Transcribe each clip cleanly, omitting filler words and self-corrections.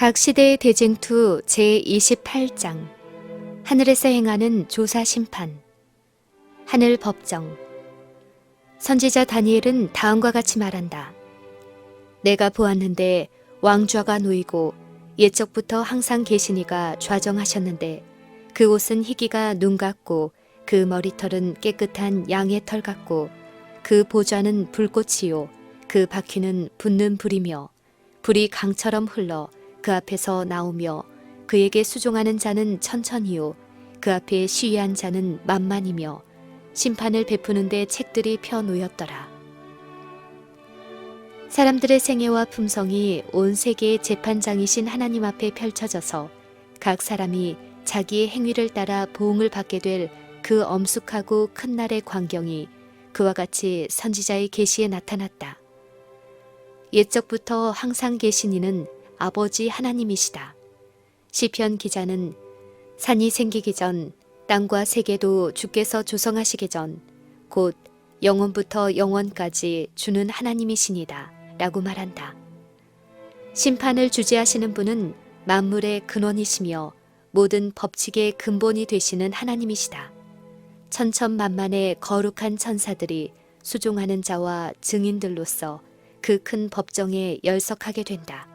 각 시대의 대쟁투 제28장 하늘에서 행하는 조사 심판. 하늘 법정. 선지자 다니엘은 다음과 같이 말한다. 내가 보았는데 왕좌가 놓이고 옛적부터 항상 계시니가 좌정하셨는데 그 옷은 희기가 눈 같고 그 머리털은 깨끗한 양의 털 같고 그 보좌는 불꽃이요 그 바퀴는 붙는 불이며 불이 강처럼 흘러 그 앞에서 나오며 그에게 수종하는 자는 천천히요 그 앞에 시위한 자는 만만이며 심판을 베푸는데 책들이 펴 놓였더라. 사람들의 생애와 품성이 온 세계의 재판장이신 하나님 앞에 펼쳐져서 각 사람이 자기의 행위를 따라 보응을 받게 될 그 엄숙하고 큰 날의 광경이 그와 같이 선지자의 계시에 나타났다. 옛적부터 항상 계신 이는 아버지 하나님이시다. 시편 기자는 산이 생기기 전 땅과 세계도 주께서 조성하시기 전 곧 영원부터 영원까지 주는 하나님이시니다 라고 말한다. 심판을 주재하시는 분은 만물의 근원이시며 모든 법칙의 근본이 되시는 하나님이시다. 천천만만의 거룩한 천사들이 수종하는 자와 증인들로서 그 큰 법정에 열석하게 된다.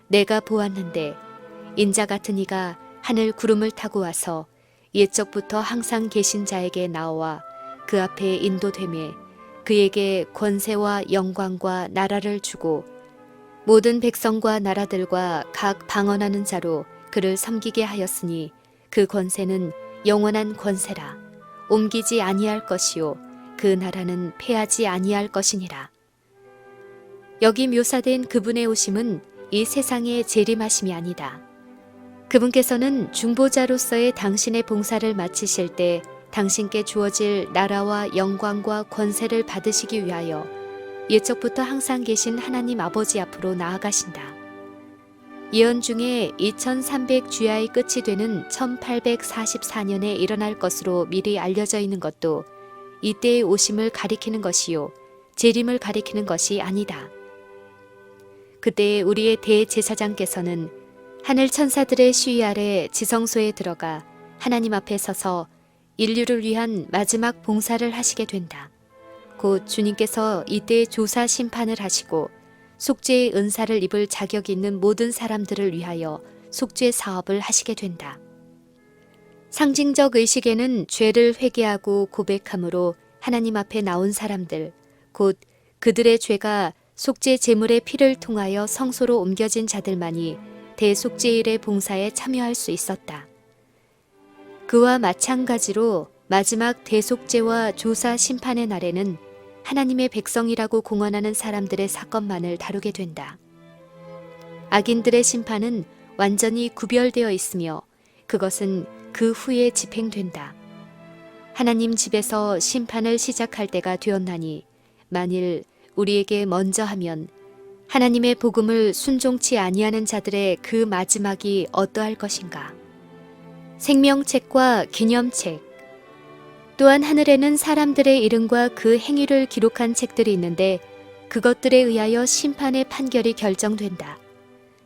내가 보았는데 인자 같은 이가 하늘 구름을 타고 와서 옛적부터 항상 계신 자에게 나와 그 앞에 인도되매 그에게 권세와 영광과 나라를 주고 모든 백성과 나라들과 각 방언하는 자로 그를 섬기게 하였으니 그 권세는 영원한 권세라. 옮기지 아니할 것이요 그 나라는 패하지 아니할 것이니라. 여기 묘사된 그분의 오심은 이 세상의 재림하심이 아니다. 그분께서는 중보자로서의 당신의 봉사를 마치실 때 당신께 주어질 나라와 영광과 권세를 받으시기 위하여 옛적부터 항상 계신 하나님 아버지 앞으로 나아가신다. 예언 중에 2300 주야의 끝이 되는 1844년에 일어날 것으로 미리 알려져 있는 것도 이때의 오심을 가리키는 것이요 재림을 가리키는 것이 아니다. 그때 우리의 대제사장께서는 하늘 천사들의 시위 아래 지성소에 들어가 하나님 앞에 서서 인류를 위한 마지막 봉사를 하시게 된다. 곧 주님께서 이때 조사 심판을 하시고 속죄의 은사를 입을 자격이 있는 모든 사람들을 위하여 속죄 사업을 하시게 된다. 상징적 의식에는 죄를 회개하고 고백함으로 하나님 앞에 나온 사람들, 곧 그들의 죄가 속죄 제물의 피를 통하여 성소로 옮겨진 자들만이 대속죄일의 봉사에 참여할 수 있었다. 그와 마찬가지로 마지막 대속죄와 조사 심판의 날에는 하나님의 백성이라고 공언하는 사람들의 사건만을 다루게 된다. 악인들의 심판은 완전히 구별되어 있으며 그것은 그 후에 집행된다. 하나님 집에서 심판을 시작할 때가 되었나니 만일 우리에게 먼저 하면 하나님의 복음을 순종치 아니하는 자들의 그 마지막이 어떠할 것인가. 생명책과 기념책, 또한 하늘에는 사람들의 이름과 그 행위를 기록한 책들이 있는데 그것들에 의하여 심판의 판결이 결정된다.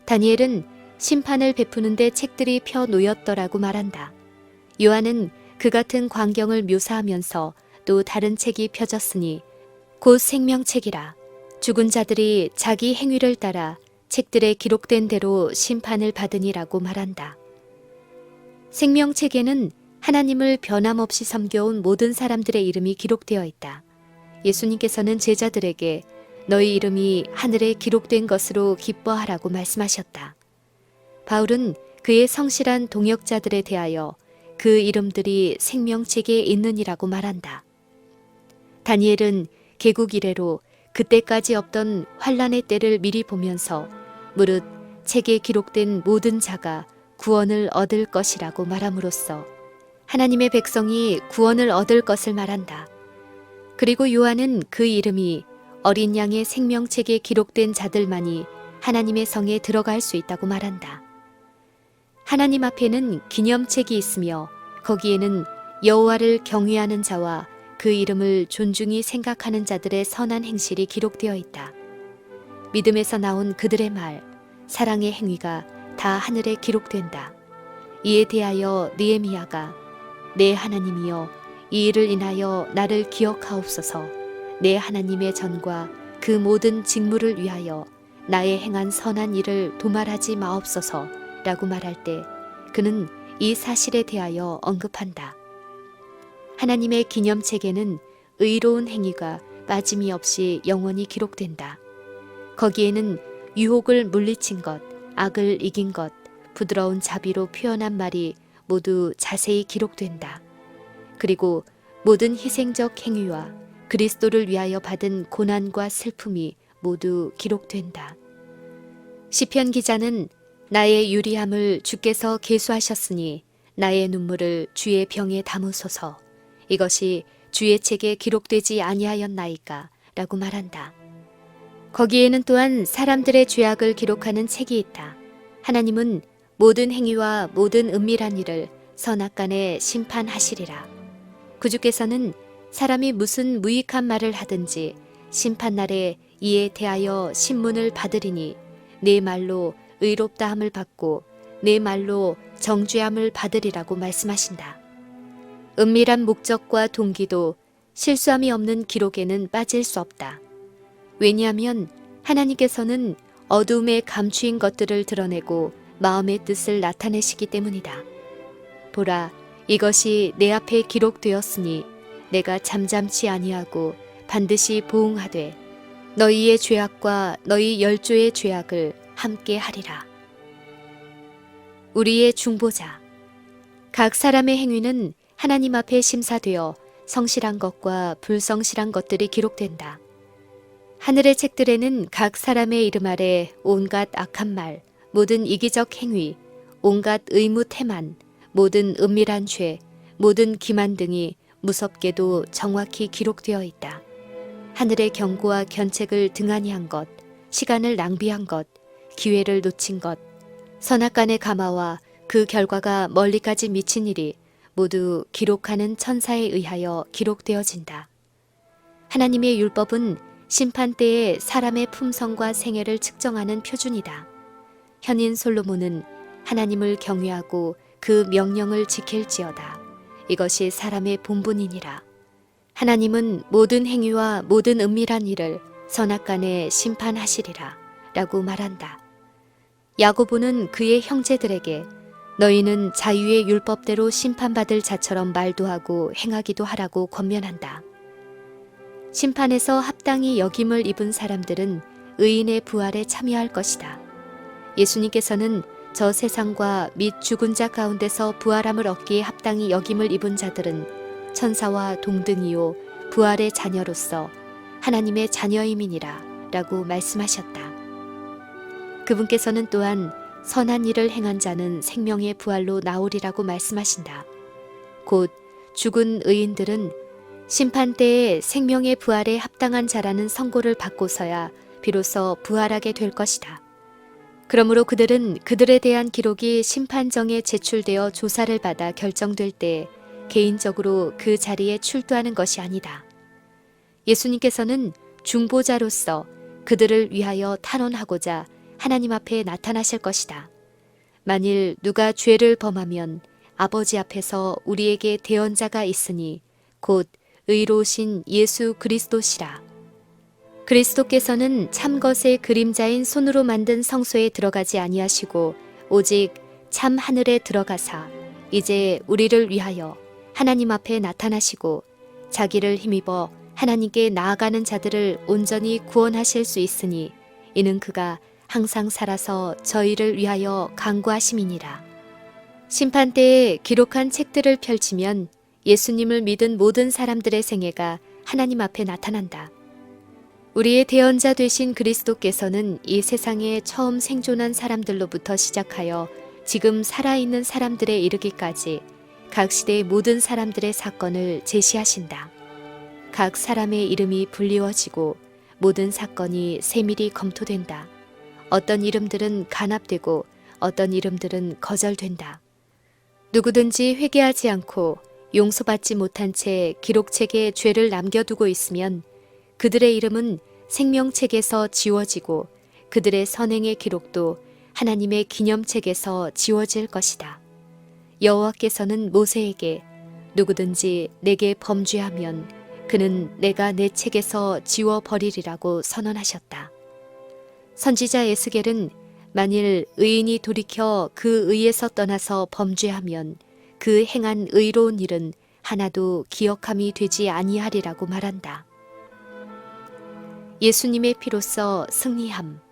다니엘은 심판을 베푸는데 책들이 펴 놓였더라고 말한다. 요한은 그 같은 광경을 묘사하면서 또 다른 책이 펴졌으니 곧 생명책이라. 죽은 자들이 자기 행위를 따라 책들에 기록된 대로 심판을 받으니라고 말한다. 생명책에는 하나님을 변함없이 섬겨온 모든 사람들의 이름이 기록되어 있다. 예수님께서는 제자들에게 너희 이름이 하늘에 기록된 것으로 기뻐하라고 말씀하셨다. 바울은 그의 성실한 동역자들에 대하여 그 이름들이 생명책에 있느니라고 말한다. 다니엘은 개국 이래로 그때까지 없던 환란의 때를 미리 보면서 무릇 책에 기록된 모든 자가 구원을 얻을 것이라고 말함으로써 하나님의 백성이 구원을 얻을 것을 말한다. 그리고 요한은 그 이름이 어린 양의 생명책에 기록된 자들만이 하나님의 성에 들어갈 수 있다고 말한다. 하나님 앞에는 기념책이 있으며 거기에는 여호와를 경외하는 자와 그 이름을 존중히 생각하는 자들의 선한 행실이 기록되어 있다. 믿음에서 나온 그들의 말, 사랑의 행위가 다 하늘에 기록된다. 이에 대하여 느헤미야가 내 하나님이여 이 일을 인하여 나를 기억하옵소서. 내 하나님의 전과 그 모든 직무를 위하여 나의 행한 선한 일을 도말하지 마옵소서 라고 말할 때 그는 이 사실에 대하여 언급한다. 하나님의 기념책에는 의로운 행위가 빠짐이 없이 영원히 기록된다. 거기에는 유혹을 물리친 것, 악을 이긴 것, 부드러운 자비로 표현한 말이 모두 자세히 기록된다. 그리고 모든 희생적 행위와 그리스도를 위하여 받은 고난과 슬픔이 모두 기록된다. 시편 기자는 나의 유리함을 주께서 계수하셨으니 나의 눈물을 주의 병에 담으소서. 이것이 주의 책에 기록되지 아니하였나이까 라고 말한다. 거기에는 또한 사람들의 죄악을 기록하는 책이 있다. 하나님은 모든 행위와 모든 은밀한 일을 선악간에 심판하시리라. 구주께서는 사람이 무슨 무익한 말을 하든지 심판날에 이에 대하여 신문을 받으리니 내 말로 의롭다함을 받고 내 말로 정죄함을 받으리라고 말씀하신다. 은밀한 목적과 동기도 실수함이 없는 기록에는 빠질 수 없다. 왜냐하면 하나님께서는 어두움에 감추인 것들을 드러내고 마음의 뜻을 나타내시기 때문이다. 보라, 이것이 내 앞에 기록되었으니 내가 잠잠치 아니하고 반드시 보응하되 너희의 죄악과 너희 열조의 죄악을 함께 하리라. 우리의 중보자. 각 사람의 행위는 하나님 앞에 심사되어 성실한 것과 불성실한 것들이 기록된다. 하늘의 책들에는 각 사람의 이름 아래 온갖 악한 말, 모든 이기적 행위, 온갖 의무 태만, 모든 은밀한 죄, 모든 기만 등이 무섭게도 정확히 기록되어 있다. 하늘의 경고와 견책을 등한히 한 것, 시간을 낭비한 것, 기회를 놓친 것, 선악간의 가마와 그 결과가 멀리까지 미친 일이 모두 기록하는 천사에 의하여 기록되어진다. 하나님의 율법은 심판 때에 사람의 품성과 생애를 측정하는 표준이다. 현인 솔로몬은 하나님을 경외하고 그 명령을 지킬지어다. 이것이 사람의 본분이니라. 하나님은 모든 행위와 모든 은밀한 일을 선악간에 심판하시리라 라고 말한다. 야고보는 그의 형제들에게 너희는 자유의 율법대로 심판받을 자처럼 말도 하고 행하기도 하라고 권면한다. 심판에서 합당히 여김을 입은 사람들은 의인의 부활에 참여할 것이다. 예수님께서는 저 세상과 및 죽은 자 가운데서 부활함을 얻기에 합당히 여김을 입은 자들은 천사와 동등이요 부활의 자녀로서 하나님의 자녀임이니라 라고 말씀하셨다. 그분께서는 또한 선한 일을 행한 자는 생명의 부활로 나오리라고 말씀하신다. 곧 죽은 의인들은 심판 때에 생명의 부활에 합당한 자라는 선고를 받고서야 비로소 부활하게 될 것이다. 그러므로 그들은 그들에 대한 기록이 심판정에 제출되어 조사를 받아 결정될 때 개인적으로 그 자리에 출두하는 것이 아니다. 예수님께서는 중보자로서 그들을 위하여 탄원하고자 하나님 앞에 나타나실 것이다. 만일 누가 죄를 범하면 아버지 앞에서 우리에게 대언자가 있으니 곧 의로우신 예수 그리스도시라. 그리스도께서는 참 것의 그림자인 손으로 만든 성소에 들어가지 아니하시고 오직 참 하늘에 들어가사 이제 우리를 위하여 하나님 앞에 나타나시고 자기를 힘입어 하나님께 나아가는 자들을 온전히 구원하실 수 있으니 이는 그가 항상 살아서 저희를 위하여 간구하심이니라. 심판 때에 기록한 책들을 펼치면 예수님을 믿은 모든 사람들의 생애가 하나님 앞에 나타난다. 우리의 대언자 되신 그리스도께서는 이 세상에 처음 생존한 사람들로부터 시작하여 지금 살아있는 사람들에 이르기까지 각 시대의 모든 사람들의 사건을 제시하신다. 각 사람의 이름이 불리워지고 모든 사건이 세밀히 검토된다. 어떤 이름들은 간합되고 어떤 이름들은 거절된다. 누구든지 회개하지 않고 용서받지 못한 채 기록책에 죄를 남겨두고 있으면 그들의 이름은 생명책에서 지워지고 그들의 선행의 기록도 하나님의 기념책에서 지워질 것이다. 여호와께서는 모세에게 누구든지 내게 범죄하면 그는 내가 내 책에서 지워버리리라고 선언하셨다. 선지자 에스겔은 만일 의인이 돌이켜 그 의에서 떠나서 범죄하면 그 행한 의로운 일은 하나도 기억함이 되지 아니하리라고 말한다. 예수님의 피로써 승리함.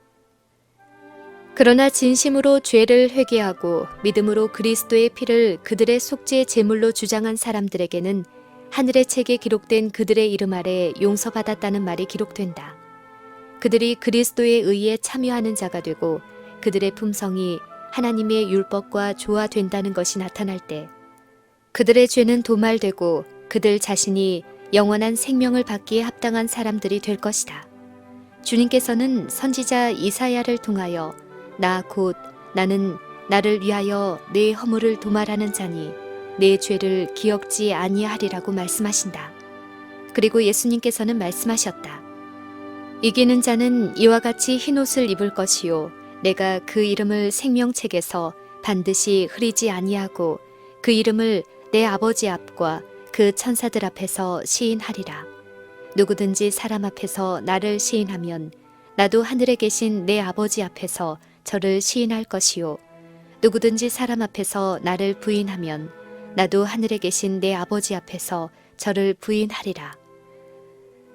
그러나 진심으로 죄를 회개하고 믿음으로 그리스도의 피를 그들의 속죄 제물로 주장한 사람들에게는 하늘의 책에 기록된 그들의 이름 아래 용서받았다는 말이 기록된다. 그들이 그리스도의 의에 참여하는 자가 되고 그들의 품성이 하나님의 율법과 조화된다는 것이 나타날 때 그들의 죄는 도말되고 그들 자신이 영원한 생명을 받기에 합당한 사람들이 될 것이다. 주님께서는 선지자 이사야를 통하여 나 곧 나는 나를 위하여 내 허물을 도말하는 자니 내 죄를 기억지 아니하리라고 말씀하신다. 그리고 예수님께서는 말씀하셨다. 이기는 자는 이와 같이 흰옷을 입을 것이요 내가 그 이름을 생명책에서 반드시 흐리지 아니하고 그 이름을 내 아버지 앞과 그 천사들 앞에서 시인하리라. 누구든지 사람 앞에서 나를 시인하면 나도 하늘에 계신 내 아버지 앞에서 저를 시인할 것이요 누구든지 사람 앞에서 나를 부인하면 나도 하늘에 계신 내 아버지 앞에서 저를 부인하리라.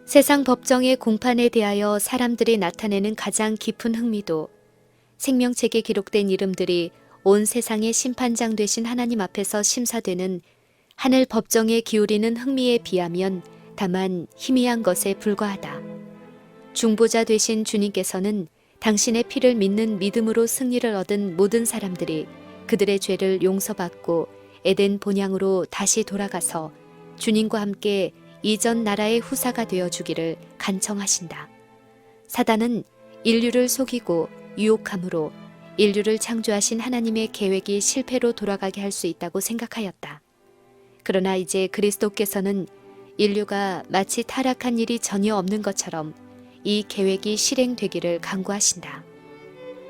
세상 법정의 공판에 대하여 사람들이 나타내는 가장 깊은 흥미도 생명책에 기록된 이름들이 온 세상의 심판장 되신 하나님 앞에서 심사되는 하늘 법정에 기울이는 흥미에 비하면 다만 희미한 것에 불과하다. 중보자 되신 주님께서는 당신의 피를 믿는 믿음으로 승리를 얻은 모든 사람들이 그들의 죄를 용서받고 에덴 본향으로 다시 돌아가서 주님과 함께 이전 나라의 후사가 되어 주기를 간청하신다. 사단은 인류를 속이고 유혹함으로 인류를 창조하신 하나님의 계획이 실패로 돌아가게 할 수 있다고 생각하였다. 그러나 이제 그리스도께서는 인류가 마치 타락한 일이 전혀 없는 것처럼 이 계획이 실행되기를 간구하신다.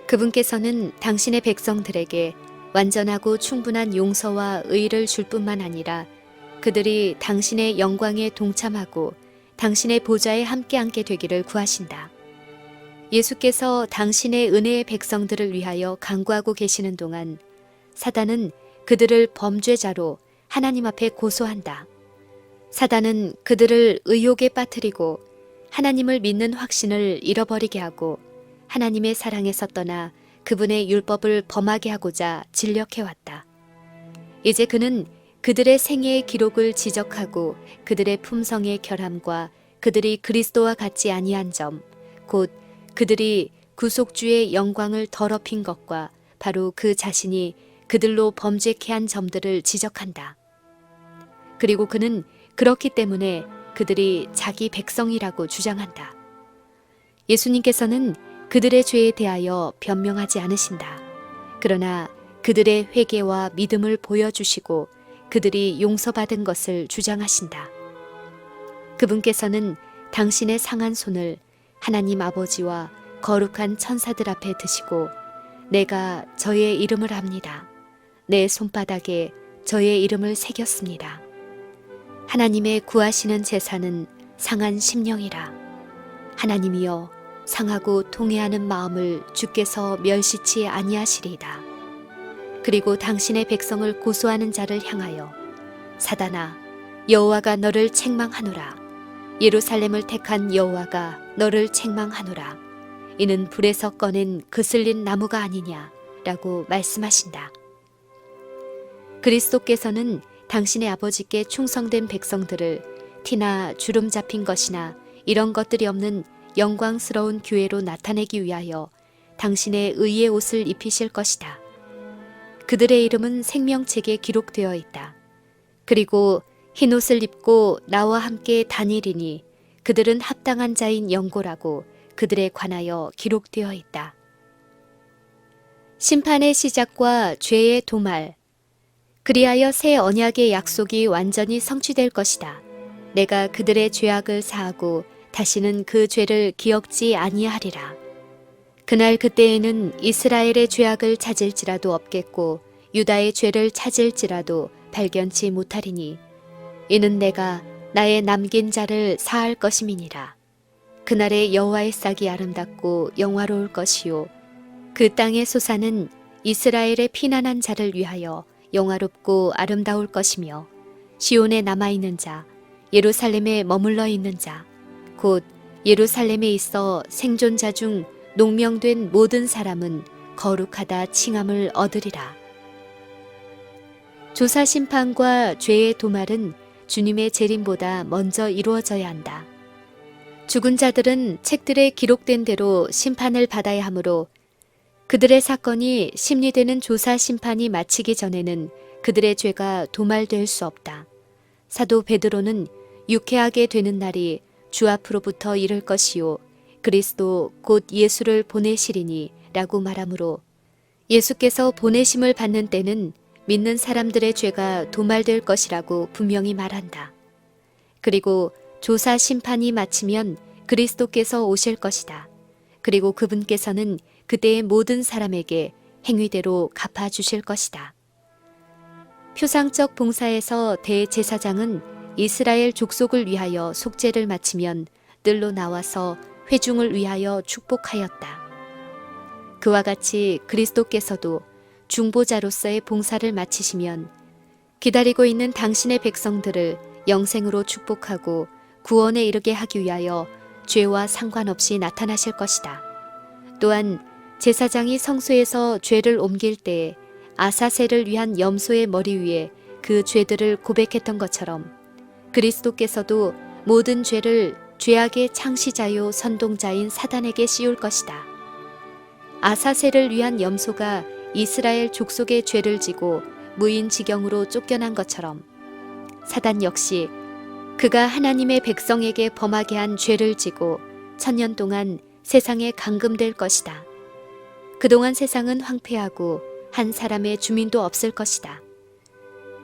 그분께서는 당신의 백성들에게 완전하고 충분한 용서와 의를 줄 뿐만 아니라 그들이 당신의 영광에 동참하고 당신의 보좌에 함께 앉게 되기를 구하신다. 예수께서 당신의 은혜의 백성들을 위하여 간구하고 계시는 동안 사단은 그들을 범죄자로 하나님 앞에 고소한다. 사단은 그들을 의욕에 빠뜨리고 하나님을 믿는 확신을 잃어버리게 하고 하나님의 사랑에서 떠나 그분의 율법을 범하게 하고자 진력해왔다. 이제 그는 그들의 생애의 기록을 지적하고 그들의 품성의 결함과 그들이 그리스도와 같지 아니한 점, 곧 그들이 구속주의 영광을 더럽힌 것과 바로 그 자신이 그들로 범죄케 한 점들을 지적한다. 그리고 그는 그렇기 때문에 그들이 자기 백성이라고 주장한다. 예수님께서는 그들의 죄에 대하여 변명하지 않으신다. 그러나 그들의 회개와 믿음을 보여주시고 그들이 용서받은 것을 주장하신다. 그분께서는 당신의 상한 손을 하나님 아버지와 거룩한 천사들 앞에 드시고 내가 저의 이름을 압니다. 내 손바닥에 저의 이름을 새겼습니다. 하나님의 구하시는 제사는 상한 심령이라. 하나님이여 상하고 통회하는 마음을 주께서 멸시치 아니하시리이다. 그리고 당신의 백성을 고소하는 자를 향하여 사단아 여호와가 너를 책망하노라. 예루살렘을 택한 여호와가 너를 책망하노라. 이는 불에서 꺼낸 그슬린 나무가 아니냐 라고 말씀하신다. 그리스도께서는 당신의 아버지께 충성된 백성들을 티나 주름 잡힌 것이나 이런 것들이 없는 영광스러운 교회로 나타내기 위하여 당신의 의의 옷을 입히실 것이다. 그들의 이름은 생명책에 기록되어 있다. 그리고 흰옷을 입고 나와 함께 다니리니 그들은 합당한 자인 영고라고 그들에 관하여 기록되어 있다. 심판의 시작과 죄의 도말. 그리하여 새 언약의 약속이 완전히 성취될 것이다. 내가 그들의 죄악을 사하고 다시는 그 죄를 기억지 아니하리라. 그날 그때에는 이스라엘의 죄악을 찾을지라도 없겠고 유다의 죄를 찾을지라도 발견치 못하리니 이는 내가 나의 남긴 자를 사할 것임이니라. 그날의 여호와의 싹이 아름답고 영화로울 것이요 그 땅의 소사는 이스라엘의 피난한 자를 위하여 영화롭고 아름다울 것이며 시온에 남아있는 자 예루살렘에 머물러 있는 자 곧 예루살렘에 있어 생존자 중 농명된 모든 사람은 거룩하다 칭함을 얻으리라. 조사 심판과 죄의 도말은 주님의 재림보다 먼저 이루어져야 한다. 죽은 자들은 책들에 기록된 대로 심판을 받아야 하므로 그들의 사건이 심리되는 조사 심판이 마치기 전에는 그들의 죄가 도말될 수 없다. 사도 베드로는 유쾌하게 되는 날이 주 앞으로부터 이를 것이요 그리스도 곧 예수를 보내시리니 라고 말하므로 예수께서 보내심을 받는 때는 믿는 사람들의 죄가 도말될 것이라고 분명히 말한다. 그리고 조사 심판이 마치면 그리스도께서 오실 것이다. 그리고 그분께서는 그때의 모든 사람에게 행위대로 갚아주실 것이다. 표상적 봉사에서 대제사장은 이스라엘 족속을 위하여 속죄를 마치면 뜰로 나와서 회중을 위하여 축복하였다. 그와 같이 그리스도께서도 중보자로서의 봉사를 마치시면 기다리고 있는 당신의 백성들을 영생으로 축복하고 구원에 이르게 하기 위하여 죄와 상관없이 나타나실 것이다. 또한 제사장이 성소에서 죄를 옮길 때에 아사셀을 위한 염소의 머리 위에 그 죄들을 고백했던 것처럼 그리스도께서도 모든 죄를 죄악의 창시자요 선동자인 사단에게 씌울 것이다. 아사셀을 위한 염소가 이스라엘 족속의 죄를 지고 무인지경으로 쫓겨난 것처럼 사단 역시 그가 하나님의 백성에게 범하게 한 죄를 지고 1000년 동안 세상에 감금될 것이다. 그동안 세상은 황폐하고 한 사람의 주민도 없을 것이다.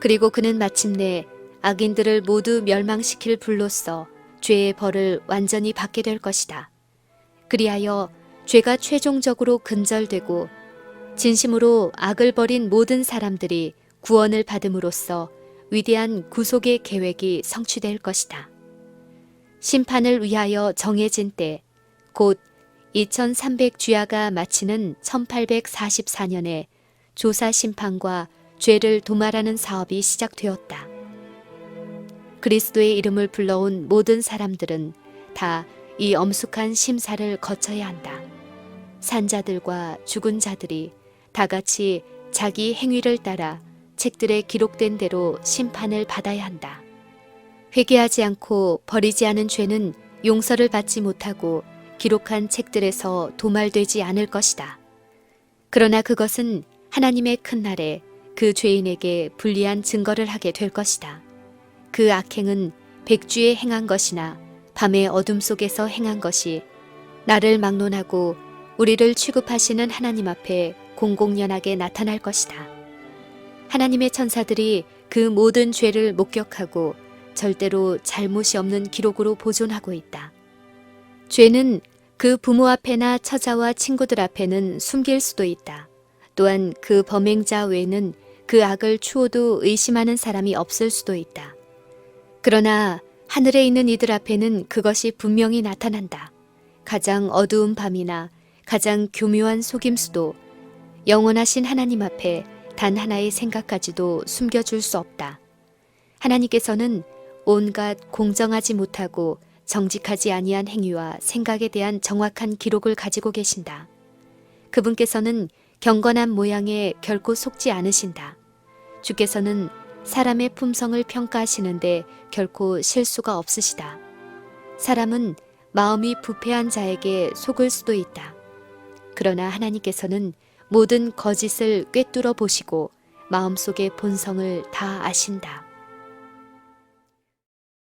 그리고 그는 마침내 악인들을 모두 멸망시킬 불로써 죄의 벌을 완전히 받게 될 것이다. 그리하여 죄가 최종적으로 근절되고 진심으로 악을 버린 모든 사람들이 구원을 받음으로써 위대한 구속의 계획이 성취될 것이다. 심판을 위하여 정해진 때, 곧 2300주야가 마치는 1844년에 조사 심판과 죄를 도말하는 사업이 시작되었다. 그리스도의 이름을 불러온 모든 사람들은 다 이 엄숙한 심사를 거쳐야 한다. 산자들과 죽은 자들이 다 같이 자기 행위를 따라 책들에 기록된 대로 심판을 받아야 한다. 회개하지 않고 버리지 않은 죄는 용서를 받지 못하고 기록한 책들에서 도말되지 않을 것이다. 그러나 그것은 하나님의 큰 날에 그 죄인에게 불리한 증거를 하게 될 것이다. 그 악행은 백주에 행한 것이나 밤의 어둠 속에서 행한 것이 나를 막론하고 우리를 취급하시는 하나님 앞에 공공연하게 나타날 것이다. 하나님의 천사들이 그 모든 죄를 목격하고 절대로 잘못이 없는 기록으로 보존하고 있다. 죄는 그 부모 앞에나 처자와 친구들 앞에는 숨길 수도 있다. 또한 그 범행자 외에는 그 악을 추호도 의심하는 사람이 없을 수도 있다. 그러나 하늘에 있는 이들 앞에는 그것이 분명히 나타난다. 가장 어두운 밤이나 가장 교묘한 속임수도 영원하신 하나님 앞에 단 하나의 생각까지도 숨겨줄 수 없다. 하나님께서는 온갖 공정하지 못하고 정직하지 아니한 행위와 생각에 대한 정확한 기록을 가지고 계신다. 그분께서는 경건한 모양에 결코 속지 않으신다. 주께서는 사람의 품성을 평가하시는데 결코 실수가 없으시다. 사람은 마음이 부패한 자에게 속을 수도 있다. 그러나 하나님께서는 모든 거짓을 꿰뚫어 보시고 마음속의 본성을 다 아신다.